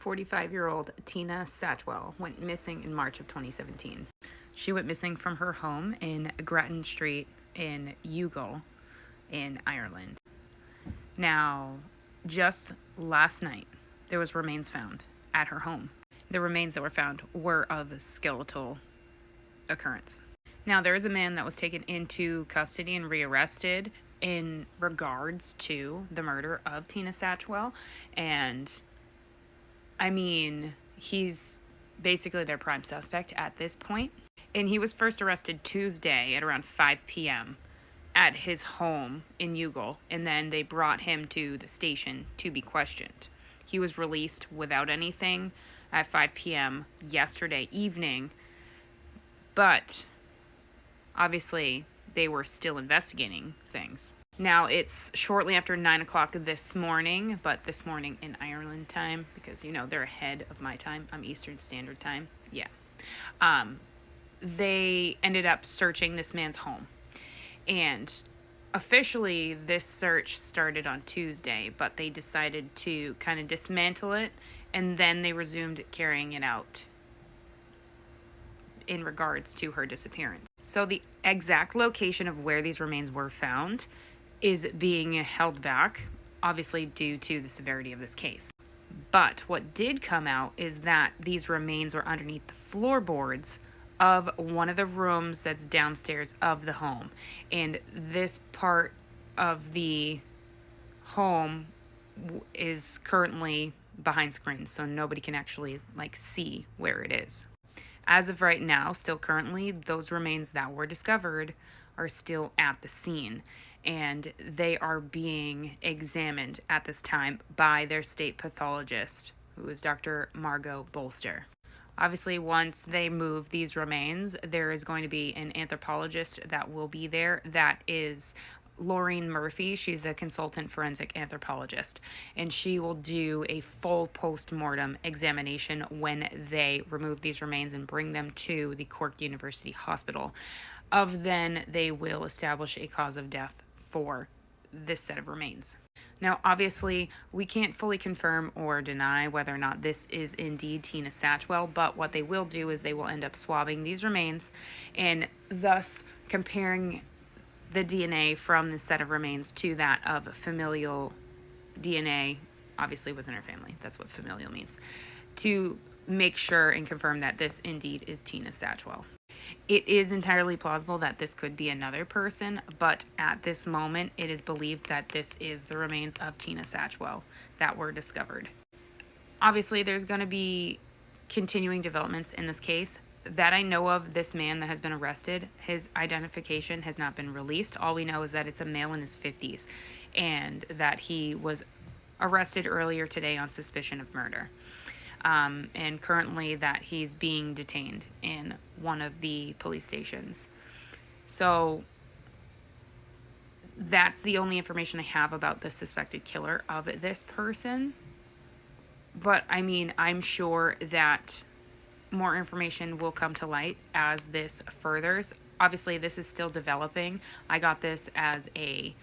45-year-old Tina Satchwell went missing in March of 2017. She went missing from her home in Grattan Street in Youghal in Ireland. Now, just last night, there was remains found at her home. The remains that were found were of skeletal occurrence. Now, there is a man that was taken into custody and rearrested in regards to the murder of Tina Satchwell, and I mean, he's basically their prime suspect at this point. And he was first arrested Tuesday at around 5 p.m. at his home in Youghal, and then they brought him to the station to be questioned. He was released without anything at 5 p.m. yesterday evening, but obviously they were still investigating things. Now, it's shortly after 9 o'clock this morning, but this morning in Ireland time, because, you know, they're ahead of my time. I'm Eastern Standard Time. Yeah. They ended up searching this man's home. And officially, this search started on Tuesday, but they decided to kind of dismantle it, and then they resumed carrying it out in regards to her disappearance. So the exact location of where these remains were found is being held back, obviously due to the severity of this case. But what did come out is that these remains were underneath the floorboards of one of the rooms that's downstairs of the home. And this part of the home is currently behind screens, so nobody can actually see where it is. As of right now, still currently, those remains that were discovered are still at the scene, and they are being examined at this time by their state pathologist, who is Dr. Margot Bolster. Obviously, once they move these remains, there is going to be an anthropologist that will be there. That is Laureen Murphy. She's a consultant forensic anthropologist, and she will do a full post-mortem examination when they remove these remains and bring them to the Cork University Hospital. Then they will establish a cause of death for this set of remains. Now, obviously, we can't fully confirm or deny whether or not this is indeed Tina Satchwell, but what they will do is they will end up swabbing these remains and thus comparing the DNA from the set of remains to that of familial DNA, obviously within her family. That's what familial means. To make sure and confirm that this indeed is Tina Satchwell. It is entirely plausible that this could be another person, but at this moment, it is believed that this is the remains of Tina Satchwell that were discovered. Obviously, there's going to be continuing developments in this case. That I know of, this man that has been arrested, his identification has not been released. All we know is that it's a male in his 50s and that he was arrested earlier today on suspicion of murder. And currently that he's being detained in one of the police stations. So that's the only information I have about the suspected killer of this person. But I mean, I'm sure that more information will come to light as this furthers. Obviously, this is still developing. I got this as a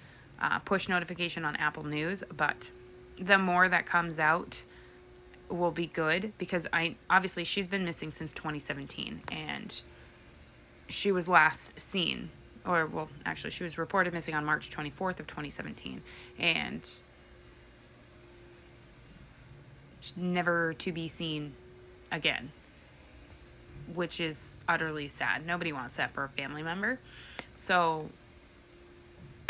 push notification on Apple News, but the more that comes out will be good, because obviously she's been missing since 2017, and she was last seen, or well, actually she was reported missing on March 24th of 2017, and never to be seen again, which is utterly sad. Nobody wants that for a family member. So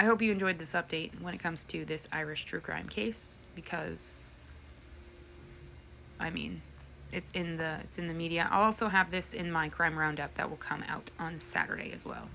I hope you enjoyed this update when it comes to this Irish true crime case, because I mean, it's in the media. I'll also have this in my crime roundup that will come out on Saturday as well.